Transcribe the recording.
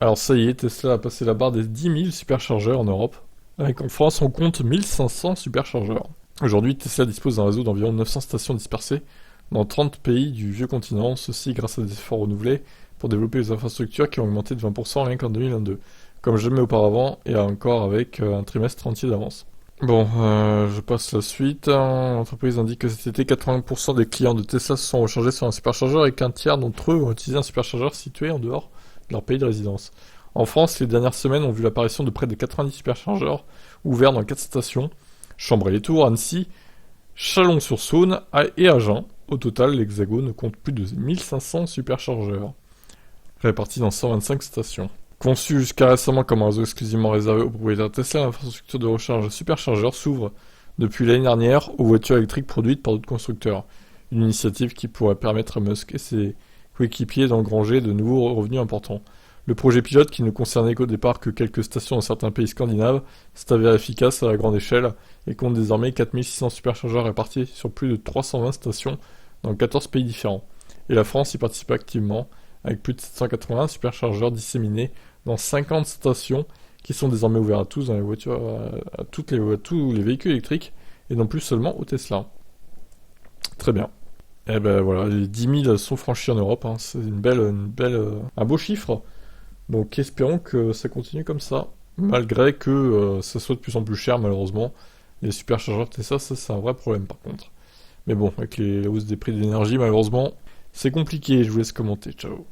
Alors ça y est, Tesla a passé la barre des 10 000 superchargeurs en Europe. Avec en France, on compte 1500 superchargeurs. Aujourd'hui, Tesla dispose d'un réseau d'environ 900 stations dispersées dans 30 pays du vieux continent, ceci grâce à des efforts renouvelés pour développer les infrastructures qui ont augmenté de 20% rien qu'en 2022, comme jamais auparavant et encore avec un trimestre entier d'avance. Bon, je passe la suite. L'entreprise indique que cet été, 80% des clients de Tesla se sont rechargés sur un superchargeur et qu'un tiers d'entre eux ont utilisé un superchargeur situé en dehors de leur pays de résidence. En France, les dernières semaines ont vu l'apparition de près de 90 superchargeurs ouverts dans 4 stations, Chambray-les-Tours, Annecy, Chalon-sur-Saône et Agen. Au total, l'Hexagone compte plus de 1500 superchargeurs, répartis dans 125 stations. Conçu jusqu'à récemment comme un réseau exclusivement réservé aux propriétaires Tesla, l'infrastructure de recharge superchargeur s'ouvre depuis l'année dernière aux voitures électriques produites par d'autres constructeurs. Une initiative qui pourrait permettre à Musk et ses coéquipiers d'engranger de nouveaux revenus importants. Le projet pilote, qui ne concernait qu'au départ que quelques stations dans certains pays scandinaves, s'est avéré efficace à la grande échelle et compte désormais 4600 superchargeurs répartis sur plus de 320 stations dans 14 pays différents. Et la France y participe activement, avec plus de 780 superchargeurs disséminés dans 50 stations qui sont désormais ouverts à tous dans les voitures, à tous les véhicules électriques et non plus seulement aux Tesla. Très bien. Et ben voilà, les 10 000 sont franchis en Europe, hein. C'est un beau chiffre. Donc espérons que ça continue comme ça, malgré que ça soit de plus en plus cher malheureusement. Les superchargeurs Tesla, ça c'est un vrai problème par contre. Mais bon, avec les hausses des prix de l'énergie malheureusement, c'est compliqué, je vous laisse commenter, ciao.